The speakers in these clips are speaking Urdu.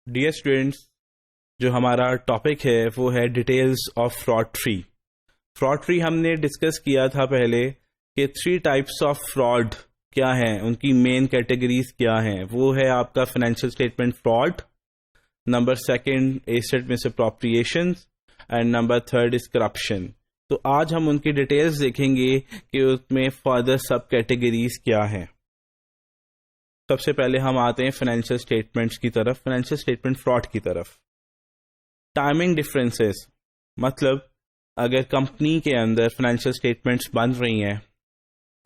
ڈیئر اسٹوڈینٹس، جو ہمارا ٹاپک ہے وہ ہے details of fraud tree. Fraud tree ہم نے ڈسکس کیا تھا پہلے کہ 3 ٹائپس آف فراڈ کیا ہیں، ان کی مین کیٹیگریز کیا ہیں. وہ ہے آپ کا financial statement fraud, number 2 asset misappropriation, and number 3 is corruption. تو آج ہم ان کی ڈیٹیلز دیکھیں گے کہ اس میں فردر سب کیٹیگریز کیا ہیں. سب سے پہلے ہم آتے ہیں فائنینشیل اسٹیٹمنٹس کی طرف، فائنینشیل اسٹیٹمنٹ فراڈ کی طرف. ٹائمنگ ڈفرینسز، مطلب اگر کمپنی کے اندر فائنینشیل اسٹیٹمنٹس بن رہی ہیں،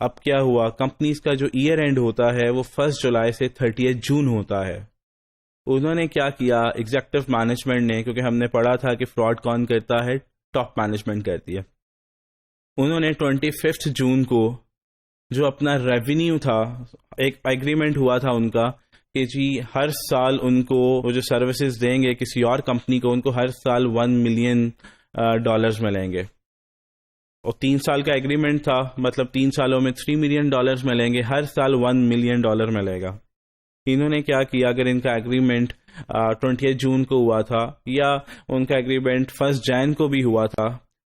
اب کیا ہوا، کمپنیز کا جو ایئر اینڈ ہوتا ہے وہ 1 جولائی سے 30 جون ہوتا ہے. انہوں نے کیا کیا، ایگزیکٹو مینجمنٹ نے، کیونکہ ہم نے پڑھا تھا کہ فراڈ کون کرتا ہے، ٹاپ مینجمنٹ کرتی ہے. انہوں نے 25 جون کو جو اپنا ریونیو تھا، ایک ایگریمنٹ ہوا تھا ان کا کہ جی ہر سال ان کو وہ جو سروسز دیں گے کسی اور کمپنی کو، ان کو ہر سال $1 ملین ملیں گے. اور 3 سال کا ایگریمنٹ تھا، مطلب 3 سالوں میں $3 ملین ملیں گے، ہر سال $1 ملین ملے گا. انہوں نے کیا کیا، اگر ان کا ایگریمنٹ 20 جون کو ہوا تھا یا ان کا ایگریمنٹ 1 جان کو بھی ہوا تھا،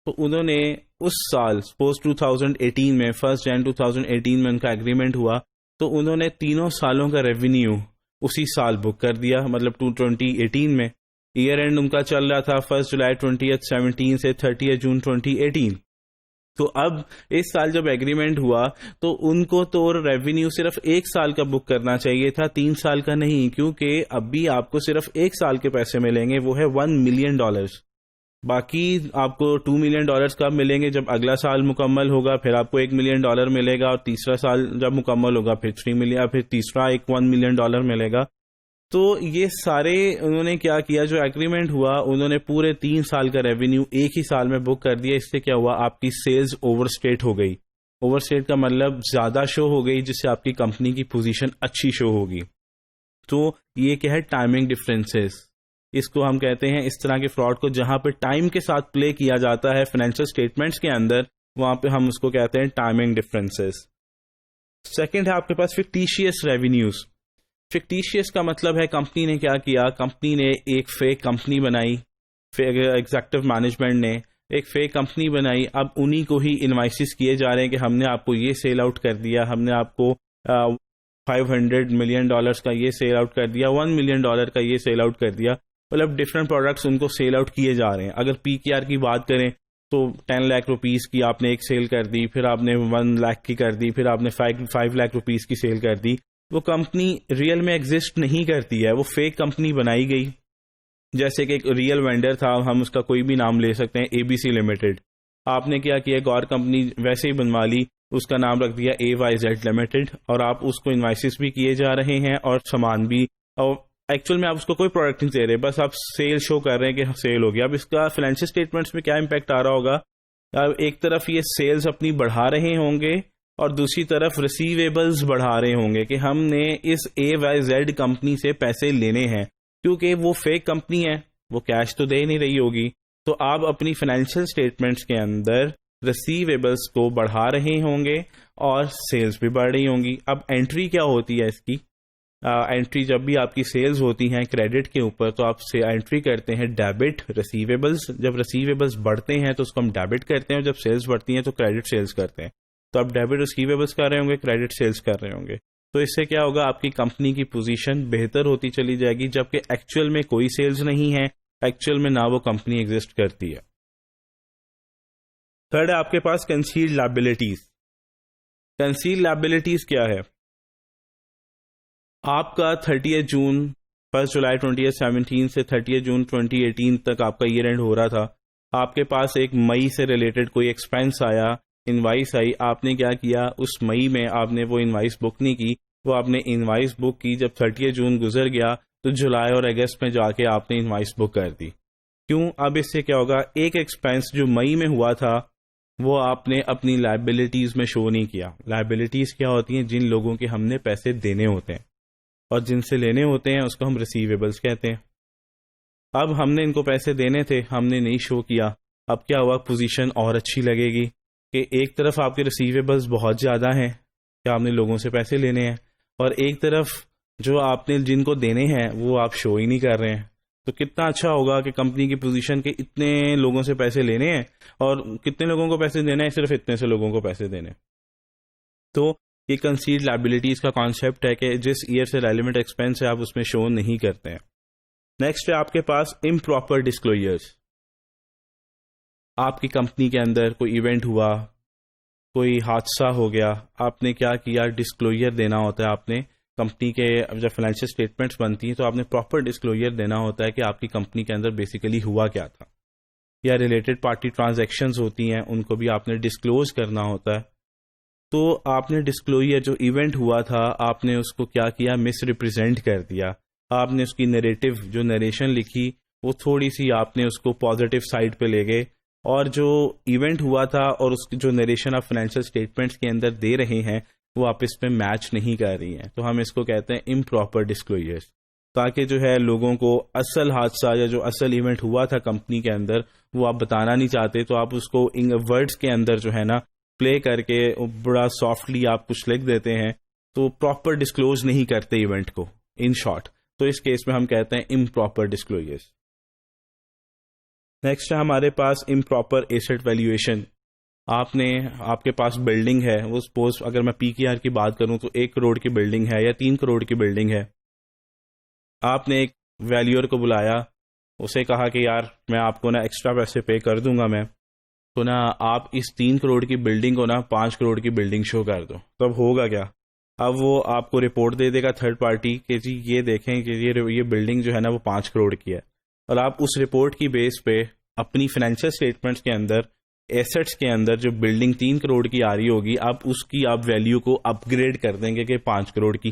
تو انہوں نے اس سال سپوز 2018 میں 1 جان 2018 میں ان کا ایگریمنٹ ہوا، تو انہوں نے تینوں سالوں کا ریونیو اسی سال بک کر دیا، مطلب 2018 میں. ایئر اینڈ ان کا چل رہا تھا 1 جولائی 2017 سے 30 جون 2018. تو اب اس سال جب ایگریمنٹ ہوا تو ان کو تو ریونیو صرف 1 سال کا بک کرنا چاہیے تھا، 3 سال کا نہیں، کیونکہ اب بھی آپ کو صرف 1 سال کے پیسے ملیں گے، وہ ہے $1 ملین. باقی آپ کو $2 ملین کب ملیں گے، جب اگلا سال مکمل ہوگا پھر آپ کو $1 ملین ملے گا، اور تیسرا سال جب مکمل ہوگا پھر 3 ملین، پھر تیسرا ایک $1 ملین ملے گا. تو یہ سارے انہوں نے کیا کیا، جو ایگریمنٹ ہوا انہوں نے پورے 3 سال کا ریونیو ایک ہی سال میں بک کر دیا. اس سے کیا ہوا، آپ کی سیلز اوور اسٹیٹ ہو گئی. اوور اسٹیٹ کا مطلب زیادہ شو ہو گئی، جس سے آپ کی کمپنی کی پوزیشن اچھی شو ہوگی. تو یہ کیا ہے، ٹائمنگ ڈفرینسز. اس کو ہم کہتے ہیں اس طرح کے فراڈ کو جہاں پہ ٹائم کے ساتھ پلے کیا جاتا ہے فائنینشیل اسٹیٹمنٹس کے اندر، وہاں پہ ہم اس کو کہتے ہیں ٹائمنگ ڈفرینسز. سیکنڈ ہے آپ کے پاس فکٹیشیس ریونیوز. فکٹیشیس کا مطلب ہے کمپنی نے کیا کیا، کمپنی نے ایک فیک کمپنی بنائی، ایگزیکٹو مینجمنٹ نے ایک فیک کمپنی بنائی. اب انہی کو ہی انوائسز کیے جا رہے ہیں کہ ہم نے آپ کو یہ سیل آؤٹ کر دیا، ہم نے آپ کو $500 ملین کا یہ سیل آؤٹ کر دیا، $1 ملین کا یہ سیل آؤٹ کر دیا. مطلب ڈفرینٹ پروڈکٹس ان کو سیل آؤٹ کیے جا رہے ہیں. اگر PKR کی بات کریں تو 10 لاکھ روپیز کی آپ نے ایک سیل کر دی، پھر آپ نے 1 لاکھ کی کر دی، پھر آپ نے 5 لاکھ روپیز کی سیل کر دی. وہ کمپنی ریئل میں ایگزسٹ نہیں کرتی ہے، وہ فیک کمپنی بنائی گئی. جیسے کہ ایک ریئل وینڈر تھا، ہم اس کا کوئی بھی نام لے سکتے ہیں، ABC لمیٹڈ. آپ نے کیا کیا، ایک اور کمپنی ویسے ہی بنوا لی، اس کا نام رکھ دیا AYZ لمیٹڈ، اور آپ اس کو انوائسز بھی کیے جا رہے ہیں اور سامان بھی، اور ایکچوئل میں آپ اس کو کوئی پروڈکٹ نہیں دے رہے، بس آپ سیل شو کر رہے ہیں کہ سیل ہو گیا. اب اس کا فائنینشیل اسٹیٹمنٹس میں کیا امپیکٹ آ رہا ہوگا، ایک طرف یہ سیلز اپنی بڑھا رہے ہوں گے اور دوسری طرف ریسیویبلز بڑھا رہے ہوں گے کہ ہم نے اس AYZ کمپنی سے پیسے لینے ہیں، کیونکہ وہ فیک کمپنی ہے، وہ کیش تو دے نہیں رہی ہوگی. تو آپ اپنی فائنینشیل اسٹیٹمنٹس کے اندر ریسیویبلز کو بڑھا رہے ہوں گے اور سیلز بھی بڑھ رہی ہوں گی. اب انٹری کیا ہوتی ہے اس کی، انٹری جب بھی آپ کی سیلز ہوتی ہیں کریڈٹ کے اوپر تو آپ سے انٹری کرتے ہیں ڈیبٹ ریسیویبلز. جب ریسیویبلز بڑھتے ہیں تو اس کو ہم ڈیبٹ کرتے ہیں، اور جب سیلز بڑھتی ہیں تو کریڈٹ سیلز کرتے ہیں. تو آپ ڈیبٹ ریسیویبلز کر رہے ہوں گے، کریڈٹ سیلز کر رہے ہوں گے. تو اس سے کیا ہوگا، آپ کی کمپنی کی پوزیشن بہتر ہوتی چلی جائے گی، جبکہ ایکچوئل میں کوئی سیلز نہیں ہے، ایکچوئل میں نہ وہ کمپنی ایگزسٹ کرتی ہے. تھرڈ ہے آپ کے پاس کنسیلڈ لائبلٹیز. کنسیلڈ لائبلٹیز کیا ہے، آپ کا 30 جون 1 جولائی 2017 سے 30 جون 2018 تک آپ کا ایئر اینڈ ہو رہا تھا. آپ کے پاس ایک مئی سے ریلیٹڈ کوئی ایکسپینس آیا، انوائس آئی. آپ نے کیا کیا، اس مئی میں آپ نے وہ انوائس بک نہیں کی، وہ آپ نے انوائس بک کی جب 30 جون گزر گیا تو جولائی اور اگست میں جا کے آپ نے انوائس بک کر دی. کیوں، اب اس سے کیا ہوگا، ایک ایکسپینس جو مئی میں ہوا تھا وہ آپ نے اپنی لائبلٹیز میں شو نہیں کیا. لائبلٹیز کیا ہوتی ہیں، جن لوگوں کے ہم نے پیسے دینے ہوتے ہیں اور جن سے لینے ہوتے ہیں اس کو ہم ریسیویبلز کہتے ہیں. اب ہم نے ان کو پیسے دینے تھے، ہم نے نہیں شو کیا. اب کیا ہوا، پوزیشن اور اچھی لگے گی کہ ایک طرف آپ کے ریسیویبلز بہت زیادہ ہیں کہ آپ نے لوگوں سے پیسے لینے ہیں، اور ایک طرف جو آپ نے جن کو دینے ہیں وہ آپ شو ہی نہیں کر رہے ہیں. تو کتنا اچھا ہوگا کہ کمپنی کی پوزیشن کے اتنے لوگوں سے پیسے لینے ہیں, اور کتنے لوگوں کو پیسے دینے ہیں, صرف اتنے سے لوگوں کو پیسے دینے. تو یہ کنسیڈ لائبلٹیز کا کانسیپٹ ہے کہ جس ایئر سے ریلیونٹ ایکسپینس ہے آپ اس میں شو نہیں کرتے ہیں. نیکسٹ ہے آپ کے پاس امپراپر ڈسکلوجرز. آپ کی کمپنی کے اندر کوئی ایونٹ ہوا, کوئی حادثہ ہو گیا, آپ نے کیا کیا, ڈسکلوجر دینا ہوتا ہے. آپ نے کمپنی کے جب فائنینشیل اسٹیٹمنٹس بنتی ہیں تو آپ نے پراپر ڈسکلوجر دینا ہوتا ہے کہ آپ کی کمپنی کے اندر بیسیکلی ہوا کیا تھا, یا ریلیٹڈ پارٹی ٹرانزیکشنز ہوتی ہیں ان کو بھی آپ نے ڈسکلوز کرنا ہوتا ہے. تو آپ نے ڈسکلوجر جو ایونٹ ہوا تھا آپ نے اس کو کیا کیا, مس ریپرزینٹ کر دیا. آپ نے اس کی نریٹو جو نریشن لکھی وہ تھوڑی سی آپ نے اس کو پازیٹیو سائڈ پہ لے گئے, اور جو ایونٹ ہوا تھا اور اس کی جو نریشن آپ فائنینشیل اسٹیٹمنٹس کے اندر دے رہے ہیں وہ آپس میں میچ نہیں کر رہی ہیں. تو ہم اس کو کہتے ہیں امپراپر ڈسکلوجرز, تاکہ جو ہے لوگوں کو اصل حادثہ یا جو اصل ایونٹ ہوا تھا کمپنی کے اندر وہ آپ بتانا نہیں چاہتے, تو آپ اس کو ورڈز کے اندر جو ہے نا پلے کر کے بڑا سافٹلی آپ کچھ لکھ دیتے ہیں, تو پراپر ڈسکلوز نہیں کرتے ایونٹ کو ان شارٹ. تو اس کیس میں ہم کہتے ہیں امپراپر ڈسکلوجرز. نیکسٹ ہے ہمارے پاس امپراپر ایسٹ ویلیویشن. آپ کے پاس بلڈنگ ہے, وہ سپوز اگر میں پی کی آر کی بات کروں تو 1 کروڑ کی بلڈنگ ہے یا 3 کروڑ کی بلڈنگ ہے. آپ نے ایک ویلیور کو بلایا, اسے کہا کہ یار میں آپ کو نا ایکسٹرا پیسے پے کر دوں گا میں, تو نا آپ اس 3 کروڑ کی بلڈنگ کو نا 5 کروڑ کی بلڈنگ شو کر دو. تو اب ہوگا کیا, اب وہ آپ کو رپورٹ دے دے گا تھرڈ پارٹی کہ جی یہ دیکھیں کہ یہ بلڈنگ جو ہے نا وہ 5 کروڑ کی ہے, اور آپ اس رپورٹ کی بیس پہ اپنی فائنینشیل اسٹیٹمنٹس کے اندر ایسٹس کے اندر جو بلڈنگ 3 کروڑ کی آ رہی ہوگی آپ اس کی آپ ویلیو کو اپ گریڈ کر دیں گے کہ 5 کروڑ کی.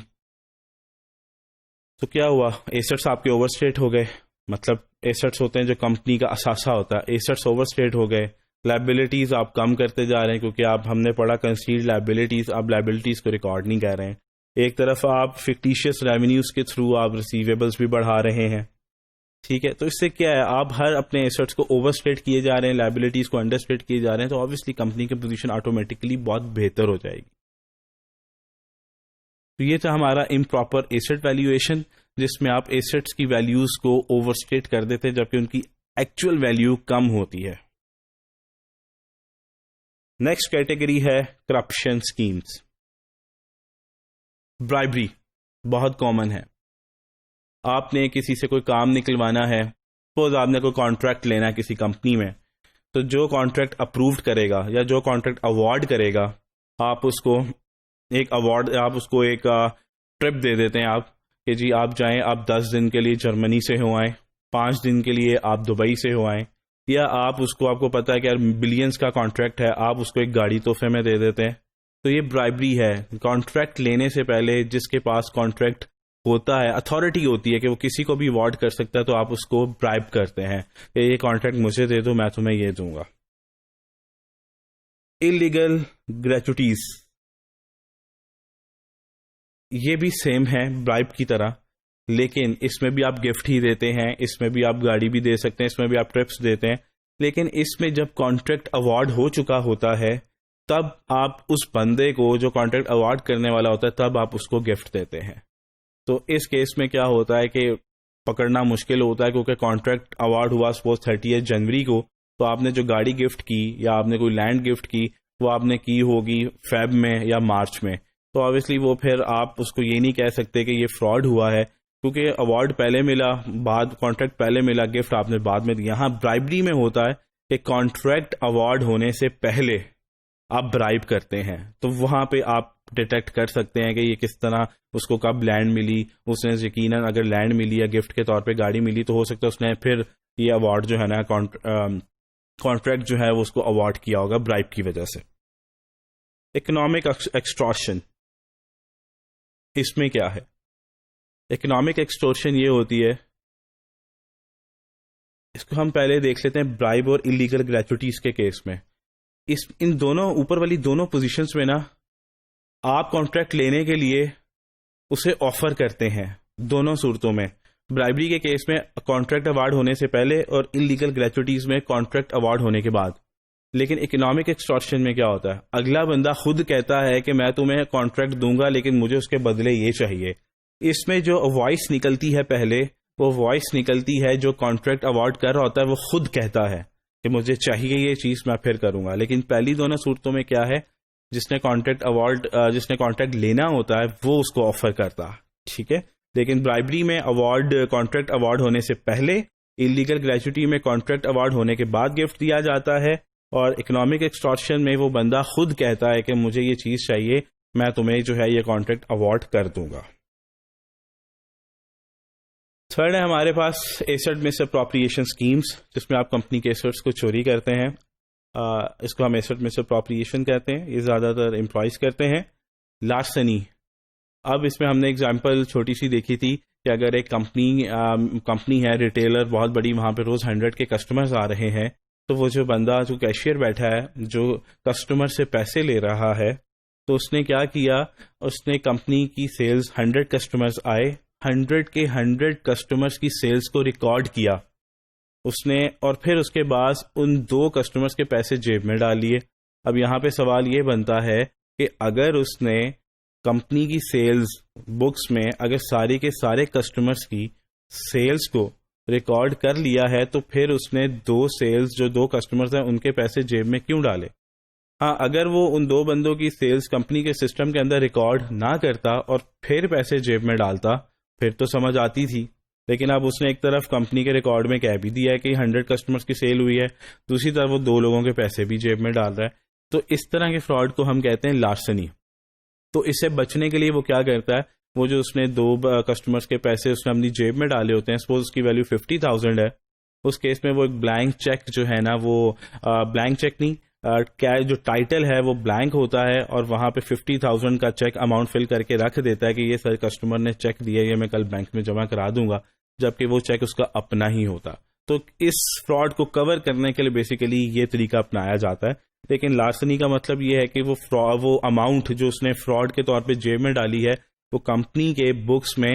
تو کیا ہوا, ایسٹس آپ کے اوور اسٹیٹ ہو گئے. مطلب ایسٹس ہوتے ہیں جو کمپنی کا اثاثہ ہوتا ہے, ایسٹس اوور اسٹیٹ ہو گئے. لائبلٹیز آپ کم کرتے جا رہے ہیں کیونکہ ہم نے پڑھا کنسیڈ لائبلٹیز, آپ لائبلٹیز کو ریکارڈ نہیں کر رہے ہیں. ایک طرف آپ فکٹیشیس ریونیوز کے تھرو آپ ریسیویبلس بھی بڑھا رہے ہیں. ٹھیک ہے, تو اس سے کیا ہے, آپ ہر اپنے ایسٹس کو اوور اسٹیٹ کیے جا رہے ہیں, لائبلٹیز کو انڈر اسٹیٹ کیے جا رہے ہیں, تو آبویسلی کمپنی کی پوزیشن آٹومیٹکلی بہت بہتر ہو جائے گی. تو یہ تھا ہمارا امپراپر ایسٹ ویلیویشن, جس میں آپ ایسٹس کی ویلیوز کو اوور اسٹیٹ کر دیتے ہیں جبکہ ان کی ایکچوئل ویلیو کم ہوتی ہے. نیکسٹ کیٹیگری ہے کرپشن اسکیمز. برائبری بہت کامن ہے. آپ نے کسی سے کوئی کام نکلوانا ہے, سپوز آپ نے کوئی کانٹریکٹ لینا ہے کسی کمپنی میں, تو جو کانٹریکٹ اپرووڈ کرے گا یا جو کانٹریکٹ اوارڈ کرے گا آپ اس کو ایک اوارڈ, آپ اس کو ایک ٹرپ دے دیتے ہیں آپ کہ جی آپ جائیں, آپ 10 دن کے لیے جرمنی سے ہو آئیں, 5 دن کے لیے آپ دبئی سے ہو آئیں, یا آپ کو پتا ہے کہ یار بلینز کا کانٹریکٹ ہے, آپ اس کو ایک گاڑی تحفے میں دے دیتے ہیں. تو یہ برائبری ہے. کانٹریکٹ لینے سے پہلے جس کے پاس کانٹریکٹ ہوتا ہے, اتھارٹی ہوتی ہے کہ وہ کسی کو بھی اوارڈ کر سکتا ہے, تو آپ اس کو برائب کرتے ہیں کہ یہ کانٹریکٹ مجھے دے دو, میں تمہیں یہ دوں گا. انلیگل گریچوٹیز, یہ بھی سیم ہے برائب کی طرح, لیکن اس میں بھی آپ گفٹ ہی دیتے ہیں, اس میں بھی آپ گاڑی بھی دے سکتے ہیں, اس میں بھی آپ ٹرپس دیتے ہیں. لیکن اس میں جب کانٹریکٹ اوارڈ ہو چکا ہوتا ہے تب آپ اس بندے کو جو کانٹریکٹ اوارڈ کرنے والا ہوتا ہے تب آپ اس کو گفٹ دیتے ہیں. تو اس کیس میں کیا ہوتا ہے کہ پکڑنا مشکل ہوتا ہے, کیونکہ کانٹریکٹ اوارڈ ہوا سپوز 30 جنوری کو, تو آپ نے جو گاڑی گفٹ کی یا آپ نے کوئی لینڈ گفٹ کی وہ آپ نے کی ہوگی فیب میں یا مارچ میں. تو آبویسلی وہ پھر آپ اس کو یہ نہیں کہہ سکتے کہ یہ فراڈ ہوا ہے, کیونکہ اوارڈ پہلے ملا, بعد کانٹریکٹ پہلے ملا, گفٹ آپ نے بعد میں دیا. یہاں برائبری میں ہوتا ہے کہ کانٹریکٹ اوارڈ ہونے سے پہلے آپ برائب کرتے ہیں, تو وہاں پہ آپ ڈیٹیکٹ کر سکتے ہیں کہ یہ کس طرح اس کو کب لینڈ ملی. اس نے یقیناً اگر لینڈ ملی یا گفٹ کے طور پہ گاڑی ملی تو ہو سکتا ہے اس نے پھر یہ اوارڈ جو ہے نا کانٹریکٹ جو ہے وہ اس کو اوارڈ کیا ہوگا برائب کی وجہ سے. اکنامک ایکسٹورشن, اس میں کیا ہے؟ اکنامک ایکسٹورشن یہ ہوتی ہے, اس کو ہم پہلے دیکھ لیتے ہیں برائب اور انلیگل گریچوٹیز کے کیس میں. ان دونوں اوپر والی دونوں پوزیشنز میں نا آپ کانٹریکٹ لینے کے لیے اسے آفر کرتے ہیں دونوں صورتوں میں. برائبری کے کیس میں کانٹریکٹ اوارڈ ہونے سے پہلے اور انلیگل گریچوٹیز میں کانٹریکٹ اوارڈ ہونے کے بعد. لیکن اکنامک ایکسٹورشن میں کیا ہوتا ہے, اگلا بندہ خود کہتا ہے کہ میں تمہیں کانٹریکٹ دوں گا لیکن مجھے اس کے بدلے یہ چاہیے. اس میں جو وائس نکلتی ہے پہلے، وہ وائس نکلتی ہے جو کانٹریکٹ اوارڈ کر رہا ہوتا ہے، وہ خود کہتا ہے کہ مجھے چاہیے یہ چیز، میں پھر کروں گا. لیکن پہلی دونوں صورتوں میں کیا ہے، جس نے کانٹریکٹ لینا ہوتا ہے وہ اس کو آفر کرتا ہے. ٹھیک ہے. لیکن برائبری میں کانٹریکٹ اوارڈ ہونے سے پہلے، انلیگل گریجوٹی میں کانٹریکٹ اوارڈ ہونے کے بعد گفٹ دیا جاتا ہے، اور اکنامک ایکسٹارشن میں وہ بندہ خود کہتا ہے کہ مجھے یہ چیز چاہیے، میں تمہیں جو ہے یہ کانٹریکٹ اوارڈ کر دوں گا. تھرڈ ہے ہمارے پاس ایسٹ مس اپروپریشن اسکیمس، جس میں آپ کمپنی کے ایسٹس کو چوری کرتے ہیں. اس کو ہم ایسٹ مس اپروپریشن کہتے ہیں. یہ زیادہ تر امپلائز کرتے ہیں. لارسنی، اب اس میں ہم نے اگزامپل چھوٹی سی دیکھی تھی کہ اگر ایک کمپنی ہے ریٹیلر بہت بڑی، وہاں پہ روز 100 کے کسٹمرز آ رہے ہیں، تو وہ جو بندہ جو کیشیئر بیٹھا ہے، جو کسٹمر سے پیسے لے رہا ہے، تو اس نے کیا کیا، اس نے کمپنی کی سیلز 100 کسٹمرز آئے، 100 کے 100 کسٹمرز کی سیلز کو ریکارڈ کیا اس نے، اور پھر اس کے بعد ان 2 کسٹمرز کے پیسے جیب میں ڈال لیے. اب یہاں پہ سوال یہ بنتا ہے کہ اگر اس نے کمپنی کی سیلز بکس میں اگر سارے کے سارے کسٹمرز کی سیلز کو ریکارڈ کر لیا ہے، تو پھر اس نے 2 سیلز جو 2 کسٹمرز ہیں ان کے پیسے جیب میں کیوں ڈالے؟ ہاں، اگر وہ ان 2 بندوں کی سیلز کمپنی کے سسٹم کے اندر ریکارڈ نہ کرتا اور پھر پیسے جیب میں ڈالتا، پھر تو سمجھ آتی تھی. لیکن اب اس نے ایک طرف کمپنی کے ریکارڈ میں کہہ بھی دیا ہے کہ 100 کسٹمرز کی سیل ہوئی ہے، دوسری طرف وہ 2 لوگوں کے پیسے بھی جیب میں ڈال رہا ہے. تو اس طرح کے فراڈ کو ہم کہتے ہیں لارسنی. تو اس سے بچنے کے لیے وہ کیا کرتا ہے، وہ جو اس نے 2 کسٹمرز کے پیسے اس نے اپنی جیب میں ڈالے ہوتے ہیں، سپوز اس کی ویلیو 50,000 ہے، اس کیس میں وہ ایک بلینک چیک جو ہے نا، وہ بلینک چیک نہیں، کیا جو ٹائٹل ہے وہ بلینک ہوتا ہے، اور وہاں پہ 50,000 کا چیک اماؤنٹ فل کر کے رکھ دیتا ہے کہ یہ سر کسٹمر نے چیک دیا، یہ میں کل بینک میں جمع کرا دوں گا، جبکہ وہ چیک اس کا اپنا ہی ہوتا. تو اس فراڈ کو کور کرنے کے لیے بیسیکلی یہ طریقہ اپنایا جاتا ہے. لیکن لارسنی کا مطلب یہ ہے کہ وہ اماؤنٹ جو اس نے فراڈ کے طور پہ جیب میں ڈالی ہے، وہ کمپنی کے بکس میں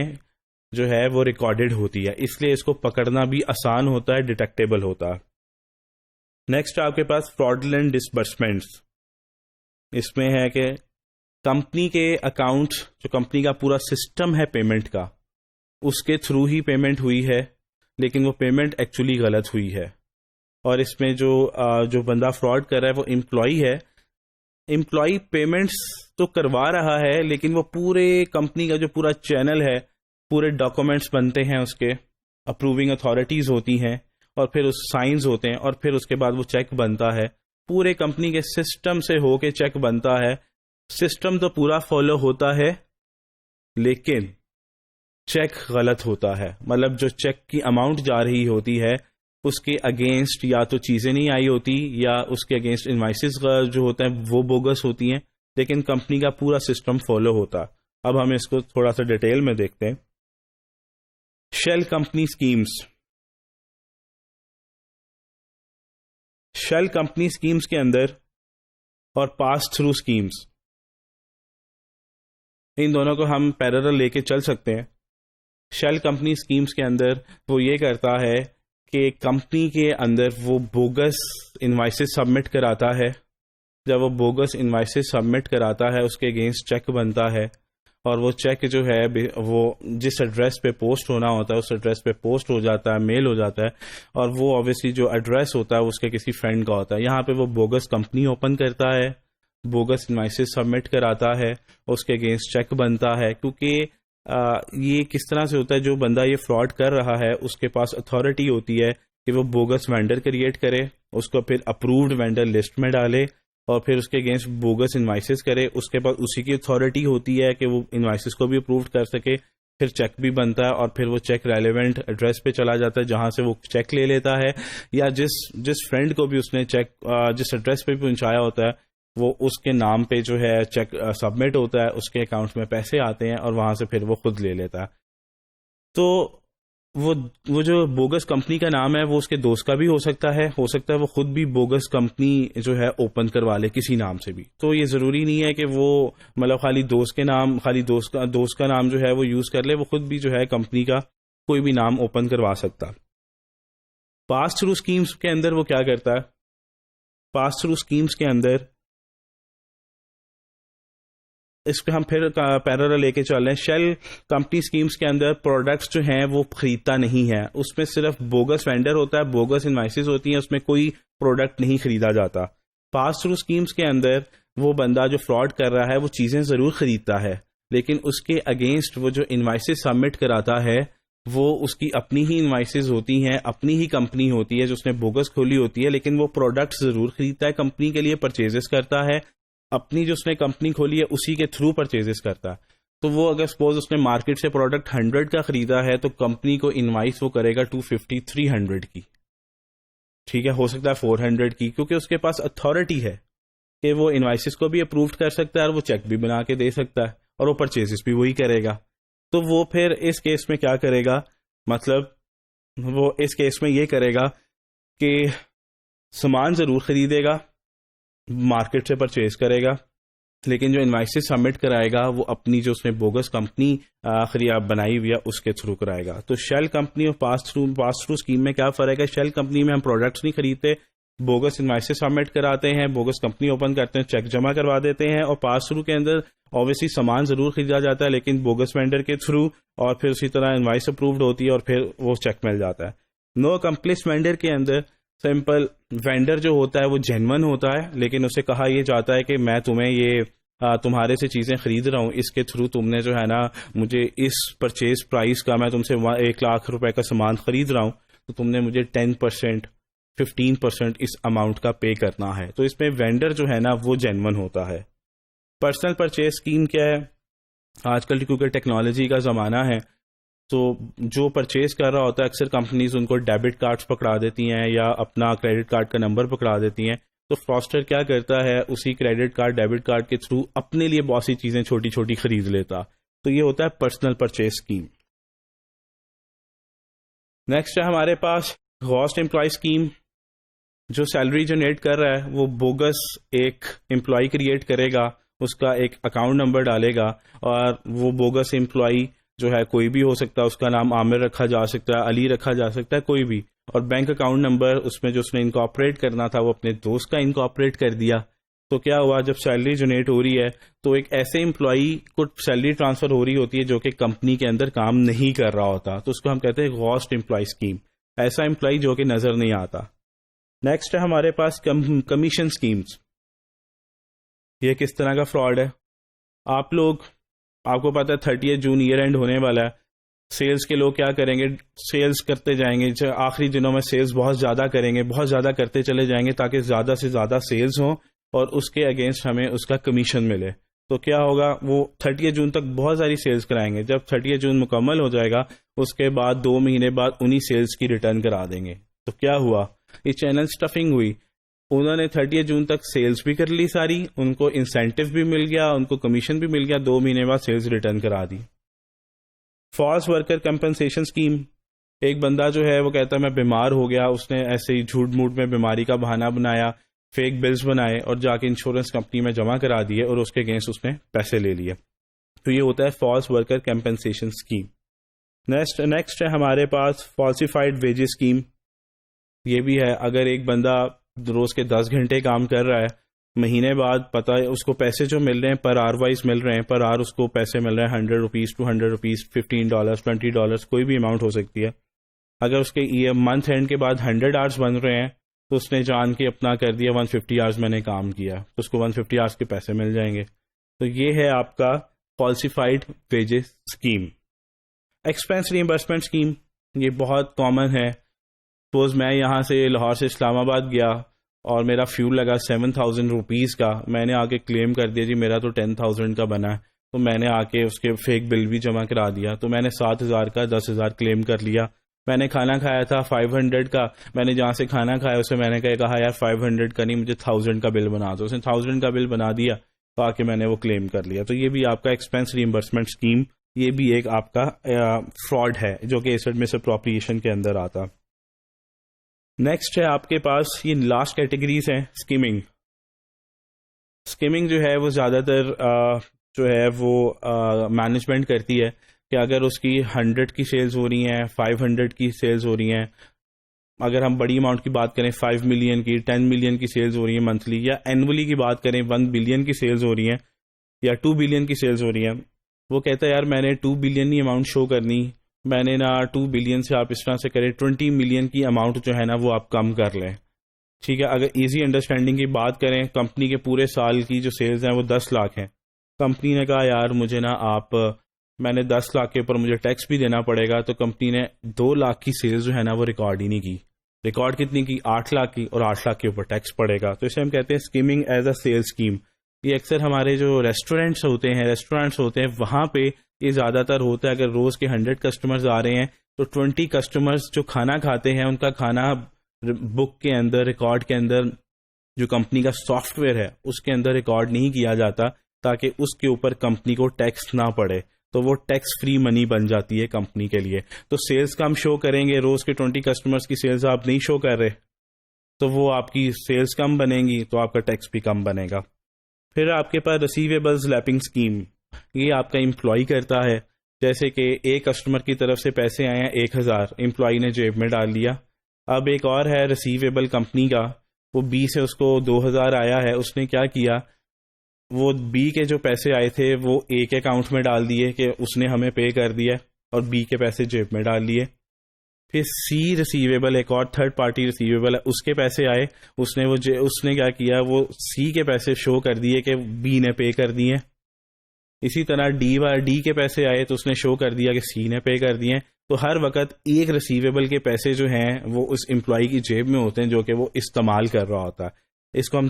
جو ہے وہ ریکارڈڈ ہوتی ہے، اس لیے اس کو پکڑنا بھی آسان ہوتا ہے، ڈیٹیکٹیبل ہوتا ہے. نیکسٹ آپ کے پاس فراڈلنٹ ڈسبرسمنٹس. اس میں ہے کہ کمپنی کے اکاؤنٹ، جو کمپنی کا پورا سسٹم ہے پیمنٹ کا، اس کے تھرو ہی پیمنٹ ہوئی ہے، لیکن وہ پیمنٹ ایکچولی غلط ہوئی ہے. اور اس میں جو بندہ فراڈ کر رہا ہے وہ امپلائی ہے. امپلائی پیمنٹس تو کروا رہا ہے، لیکن وہ پورے کمپنی کا جو پورا چینل ہے، پورے ڈاکومنٹس بنتے ہیں، اس کے اپروونگ اتھارٹیز ہوتی ہیں، اور پھر اس سائنز ہوتے ہیں، اور پھر اس کے بعد وہ چیک بنتا ہے. پورے کمپنی کے سسٹم سے ہو کے چیک بنتا ہے. سسٹم تو پورا فالو ہوتا ہے، لیکن چیک غلط ہوتا ہے. مطلب جو چیک کی اماؤنٹ جا رہی ہوتی ہے اس کے اگینسٹ یا تو چیزیں نہیں آئی ہوتی، یا اس کے اگینسٹ انوائسز جو ہوتے ہیں وہ بوگس ہوتی ہیں، لیکن کمپنی کا پورا سسٹم فالو ہوتا. اب ہم اس کو تھوڑا سا ڈیٹیل میں دیکھتے ہیں. Shell company schemes. Shell company schemes کے اندر اور پاس تھرو اسکیمز، ان دونوں کو ہم پیرالل لے کے چل سکتے ہیں. شیل کمپنی اسکیمز کے اندر وہ یہ کرتا ہے کہ کمپنی کے اندر وہ بوگس انوائسز سبمٹ کراتا ہے. جب وہ بوگس انوائسز سبمٹ کراتا ہے، اس کے اگینسٹ چیک بنتا ہے، اور وہ چیک جو ہے وہ جس ایڈریس پہ پوسٹ ہونا ہوتا ہے اس ایڈریس پہ پوسٹ ہو جاتا ہے، میل ہو جاتا ہے، اور وہ آبویسلی جو ایڈریس ہوتا ہے اس کے کسی فرینڈ کا ہوتا ہے. یہاں پہ وہ بوگس کمپنی اوپن کرتا ہے، بوگس انوائسز سبمٹ کراتا ہے، اس کے اگینسٹ چیک بنتا ہے. کیونکہ یہ کس طرح سے ہوتا ہے، جو بندہ یہ فراڈ کر رہا ہے اس کے پاس اتھارٹی ہوتی ہے کہ وہ بوگس وینڈر کریٹ کرے، اس کو پھر اپرووڈ وینڈر لسٹ میں ڈالے، اور پھر اس کے اگینسٹ بوگس انوائسز کرے. اس کے بعد اسی کی اتھارٹی ہوتی ہے کہ وہ انوائسز کو بھی اپروو کر سکے. پھر چیک بھی بنتا ہے، اور پھر وہ چیک ریلیونٹ ایڈریس پہ چلا جاتا ہے جہاں سے وہ چیک لے لیتا ہے، یا جس فرینڈ کو بھی اس نے چیک جس ایڈریس پہ بھی پہنچایا ہوتا ہے وہ اس کے نام پہ جو ہے چیک سبمٹ ہوتا ہے، اس کے اکاؤنٹ میں پیسے آتے ہیں، اور وہاں سے پھر وہ خود لے لیتا ہے. تو وہ جو بوگس کمپنی کا نام ہے وہ اس کے دوست کا بھی ہو سکتا ہے وہ خود بھی بوگس کمپنی جو ہے اوپن کروا لے کسی نام سے بھی. تو یہ ضروری نہیں ہے کہ وہ مطلب خالی دوست کا نام جو ہے وہ یوز کر لے، وہ خود بھی جو ہے کمپنی کا کوئی بھی نام اوپن کروا سکتا. پاس تھرو اسکیمز کے اندر وہ کیا کرتا ہے، پاس تھرو اسکیمز کے اندر اس پہ ہم پھر پیرالل لے کے چل رہے ہیں. شیل کمپنی اسکیمس کے اندر پروڈکٹس جو ہیں وہ خریدتا نہیں ہے, اس میں صرف بوگس وینڈر ہوتا ہے, بوگس انوائسز ہوتی ہیں, اس میں کوئی پروڈکٹ نہیں خریدا جاتا. پاس تھرو اسکیمس کے اندر وہ بندہ جو فراڈ کر رہا ہے وہ چیزیں ضرور خریدتا ہے, لیکن اس کے اگینسٹ وہ جو انوائسز سبمٹ کراتا ہے وہ اس کی اپنی ہی انوائسز ہوتی ہیں, اپنی ہی کمپنی ہوتی ہے جو اس نے بوگس کھولی ہوتی ہے, لیکن وہ پروڈکٹ ضرور خریدتا ہے, کمپنی کے لیے پرچیزز کرتا ہے, اپنی جو اس نے کمپنی کھولی ہے اسی کے تھرو پرچیزز کرتا ہے. تو وہ اگر سپوز اس نے مارکیٹ سے پروڈکٹ 100 کا خریدا ہے تو کمپنی کو انوائس وہ کرے گا 250 300 کی, ٹھیک ہے, ہو سکتا ہے 400 کی, کیونکہ اس کے پاس اتھارٹی ہے کہ وہ انوائسز کو بھی اپروو کر سکتا ہے اور وہ چیک بھی بنا کے دے سکتا ہے اور وہ پرچیزز بھی وہی کرے گا. تو وہ پھر اس کیس میں کیا کرے گا, مطلب وہ اس کیس میں یہ کرے گا کہ سامان ضرور خریدے گا, مارکیٹ سے پرچیز کرے گا, لیکن جو انوائسز سبمٹ کرائے گا وہ اپنی جو اس نے بوگس کمپنی بنائی ہوئی ہے اس کے تھرو کرائے گا. تو شیل کمپنی اور پاس تھرو اسکیم میں کیا فرق ہے؟ شیل کمپنی میں ہم پروڈکٹس نہیں خریدتے, بوگس انوائسز سبمٹ کراتے ہیں, بوگس کمپنی اوپن کرتے ہیں, چیک جمع کروا دیتے ہیں, اور پاس تھرو کے اندر obviously سامان ضرور خریدا جاتا ہے لیکن بوگس وینڈر کے تھرو, اور پھر اسی طرح انوائس اپرووڈ ہوتی ہے اور پھر وہ چیک مل جاتا ہے. نو اکمپلس وینڈر کے اندر سمپل وینڈر جو ہوتا ہے وہ جینون ہوتا ہے, لیکن اسے کہا یہ جاتا ہے کہ میں تمہیں یہ تمہارے سے چیزیں خرید رہا ہوں, اس کے تھرو تم نے جو ہے نا مجھے اس پرچیز پرائز کا, میں تم سے 1 لاکھ روپے کا سامان خرید رہا ہوں, تو تم نے مجھے 10% 15% اس اماؤنٹ کا پے کرنا ہے. تو اس میں وینڈر جو ہے نا وہ جینون ہوتا ہے. پرسنل پرچیز اسکیم کیا ہے؟ آج کل کیونکہ ٹیکنالوجی کا زمانہ ہے تو جو پرچیز کر رہا ہوتا ہے اکثر کمپنیز ان کو ڈیبٹ کارڈز پکڑا دیتی ہیں یا اپنا کریڈٹ کارڈ کا نمبر پکڑا دیتی ہیں. تو فراسٹر کیا کرتا ہے, اسی کریڈٹ کارڈ ڈیبٹ کارڈ کے تھرو اپنے لیے بہت سی چیزیں چھوٹی چھوٹی خرید لیتا. تو یہ ہوتا ہے پرسنل پرچیز اسکیم. نیکسٹ ہے ہمارے پاس غوسٹ امپلائی اسکیم. جو سیلری جنریٹ کر رہا ہے وہ بوگس ایک امپلائی کریٹ کرے گا, اس کا ایک اکاؤنٹ نمبر ڈالے گا, اور وہ بوگس امپلائی جو ہے کوئی بھی ہو سکتا ہے, اس کا نام عامر رکھا جا سکتا ہے, علی رکھا جا سکتا ہے, کوئی بھی, اور بینک اکاؤنٹ نمبر اس میں جو اس نے انکارپوریٹ کرنا تھا وہ اپنے دوست کا انکارپوریٹ کر دیا. تو کیا ہوا, جب سیلری جنریٹ ہو رہی ہے تو ایک ایسے امپلائی کو سیلری ٹرانسفر ہو رہی ہوتی ہے جو کہ کمپنی کے اندر کام نہیں کر رہا ہوتا, تو اس کو ہم کہتے ہیں غوسٹ امپلائی اسکیم, ایسا امپلائی جو کہ نظر نہیں آتا. نیکسٹ ہے ہمارے پاس کمیشن اسکیمس. یہ کس طرح کا فراڈ ہے؟ آپ کو پتا ہے 30 جون ایئر اینڈ ہونے والا ہے, سیلز کے لوگ کیا کریں گے, سیلز کرتے جائیں گے, آخری دنوں میں سیلز بہت زیادہ کریں گے, بہت زیادہ کرتے چلے جائیں گے تاکہ زیادہ سے زیادہ سیلز ہوں اور اس کے اگینسٹ ہمیں اس کا کمیشن ملے. تو کیا ہوگا, وہ 30 جون تک بہت ساری سیلز کرائیں گے, جب 30 جون مکمل ہو جائے گا اس کے بعد 2 مہینے بعد انہی سیلز کی ریٹرن کرا دیں گے. تو کیا ہوا, یہ چینل سٹفنگ ہوئی, انہوں نے 30 جون تک سیلز بھی کر لی ساری, ان کو انسینٹو بھی مل گیا, ان کو کمیشن بھی مل گیا, 2 مہینے بعد سیلز ریٹرن کرا دی. False worker compensation scheme. ایک بندہ جو ہے وہ کہتا ہے میں بیمار ہو گیا, اس نے ایسے ہی جھوٹ موٹ میں بیماری کا بہانہ بنایا, فیک بلز بنائے اور جا کے انشورنس کمپنی میں جمع کرا دیے اور اس کے اگینسٹ اس نے پیسے لے لیے. تو یہ ہوتا ہے false worker compensation scheme. Next ہے ہمارے پاس فالسیفائڈ ویجز اسکیم. یہ بھی ہے, اگر ایک بندہ روز کے 10 گھنٹے کام کر رہا ہے, مہینے بعد پتہ ہے اس کو پیسے جو مل رہے ہیں پر آر وائز مل رہے ہیں, پر آر اس کو پیسے مل رہے ہیں 100 روپیز, 200 روپیز, $15, $20, کوئی بھی اماؤنٹ ہو سکتی ہے. اگر اس کے منتھ اینڈ کے بعد 100 آورس بن رہے ہیں تو اس نے جان کے اپنا کر دیا 150 آورس میں نے کام کیا, تو اس کو 150 آورس کے پیسے مل جائیں گے. تو یہ ہے آپ کا falsified wages scheme. Expense reimbursement scheme, یہ بہت کامن ہے. سپوز میں یہاں سے لاہور سے اسلام آباد گیا اور میرا فیول لگا 7,000 روپیز کا, میں نے آ کے کلیم کر دیا جی میرا تو 10,000 کا بنا ہے, تو میں نے آ کے اس کے فیک بل بھی جمع کرا دیا, تو میں نے 7,000 کا 10,000 کلیم کر لیا. میں نے کھانا کھایا تھا 500 کا, میں نے جہاں سے کھانا کھایا اسے میں نے کہا یار 500 کا نہیں, مجھے 1,000 کا بل بنا دو, اس نے 1,000 کا بل بنا دیا, تو آ کے میں نے وہ کلیم کر لیا. تو یہ بھی آپ کا ایکسپینس ریمبرسمنٹ اسکیم, یہ بھی ایک آپ کا فراڈ ہے جو کہ ایسٹ مس اپروپریشن کے اندر آتا. نیکسٹ ہے آپ کے پاس یہ لاسٹ کیٹیگریز ہیں اسکیمنگ. اسکیمنگ جو ہے وہ زیادہ تر جو ہے وہ مینجمنٹ کرتی ہے کہ اگر اس کی 100 کی سیلز ہو رہی ہیں, 500 کی سیلز ہو رہی ہیں, اگر ہم بڑی اماؤنٹ کی بات کریں 5 ملین کی, 10 ملین کی سیلز ہو رہی ہیں منتھلی, یا اینولی کی بات کریں 1 بلین کی سیلز ہو رہی ہیں, یا 2 بلین کی سیلز ہو رہی ہے, وہ کہتا ہے یار میں نے 2 بلین کی اماؤنٹ شو کرنی, میں نے نا 2 بلین سے آپ اس طرح سے کریں 20 ملین کی اماؤنٹ جو ہے نا وہ آپ کم کر لیں. ٹھیک ہے, اگر ایزی انڈرسٹینڈنگ کی بات کریں, کمپنی کے پورے سال کی جو سیلز ہیں وہ 10 لاکھ ہیں. کمپنی نے کہا یار مجھے نا میں نے 10 لاکھ کے اوپر مجھے ٹیکس بھی دینا پڑے گا, تو کمپنی نے 2 لاکھ کی سیلز جو ہے نا وہ ریکارڈ ہی نہیں کی. ریکارڈ کتنی کی؟ 8 لاکھ کی, اور 8 لاکھ کے اوپر ٹیکس پڑے گا. تو اسے ہم کہتے ہیں skimming as a sale scheme. یہ اکثر ہمارے جو ریسٹورینٹس ہوتے ہیں وہاں پہ یہ زیادہ تر ہوتا ہے. اگر روز کے 100 کسٹمرز آ رہے ہیں تو 20 کسٹمرز جو کھانا کھاتے ہیں ان کا کھانا بک کے اندر, ریکارڈ کے اندر, جو کمپنی کا سافٹ ویئر ہے اس کے اندر ریکارڈ نہیں کیا جاتا تاکہ اس کے اوپر کمپنی کو ٹیکس نہ پڑے. تو وہ ٹیکس فری منی بن جاتی ہے کمپنی کے لیے. تو سیلز کم شو کریں گے, روز کے 20 کسٹمرز کی سیلز آپ نہیں شو کر رہے تو وہ آپ کی سیلز کم بنیں گی, تو آپ کا ٹیکس بھی کم بنے گا. پھر آپ کے پاس ریسیویبلز لیپنگ اسکیم. یہ آپ کا امپلائی کرتا ہے. جیسے کہ ایک کسٹمر کی طرف سے پیسے آئے ہیں 1000, امپلائی نے جیب میں ڈال لیا. اب ایک اور ہے ریسیویبل کمپنی کا, وہ بی سے اس کو 2000 آیا ہے, اس نے کیا کیا, وہ بی کے جو پیسے آئے تھے وہ اے کے اکاؤنٹ میں ڈال دیے کہ اس نے ہمیں پے کر دیا, اور بی کے پیسے جیب میں ڈال لیے. پھر سی ریسیویبل, ایک اور تھرڈ پارٹی ریسیویبل ہے, اس کے پیسے آئے, اس نے کیا کیا, وہ سی کے پیسے شو کر دیے کہ بی نے پے کر دیے. اسی طرح ڈی کے پیسے آئے تو اس نے شو کر دیا کہ سی نے پے کر دیے. تو ہر وقت ایک ریسیویبل کے پیسے جو ہیں وہ اس امپلائی کی جیب میں ہوتے ہیں جو کہ وہ استعمال کر رہا ہوتا ہے. اس کو ہم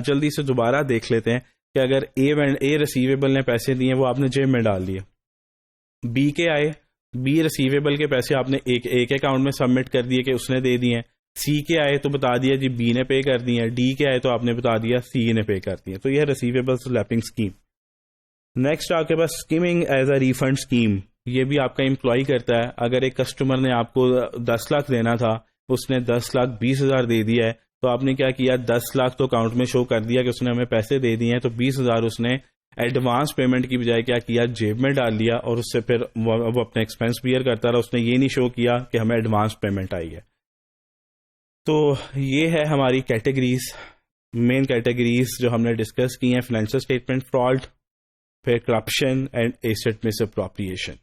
جلدی سے دوبارہ دیکھ لیتے ہیں کہ اگر اے ریسیویبل نے پیسے دیے وہ آپ نے جیب میں ڈال دیے, بی کے آئے, بی ریسیویبل کے پیسے آپ نے ایک اکاؤنٹ میں سبمٹ کر دیے کہ اس نے دے دیے. سی کے آئے تو بتا دیا جی بی نے پے کر دیے, ڈی کے آئے تو آپ نے بتا دیا سی نے پے کر دیے. تو یہ ریسیویبلز لیپنگ اسکیم. نیکسٹ آپ کے پاس skimming as a refund scheme. یہ بھی آپ کا امپلائی کرتا ہے. اگر ایک کسٹمر نے آپ کو 10 لاکھ دینا تھا, اس نے 10,20,000 دے دیا ہے, تو آپ نے کیا کیا, 10 لاکھ تو اکاؤنٹ میں شو کر دیا کہ اس نے ہمیں پیسے دے دیے ہیں, تو 20,000 اس نے ایڈوانس پیمنٹ کی بجائے کیا کیا, جیب میں ڈال لیا, اور اس سے پھر وہ اپنے ایکسپینس بیئر کرتا رہا. اس نے یہ نہیں شو کیا کہ ہمیں ایڈوانس پیمنٹ آئی ہے. تو یہ ہے ہماری کیٹیگریز, مین کیٹیگریز جو ہم نے ڈسکس کی ہیں: فائنینشیل اسٹیٹمنٹ فراڈ, پھر corruption and asset miss appropriation.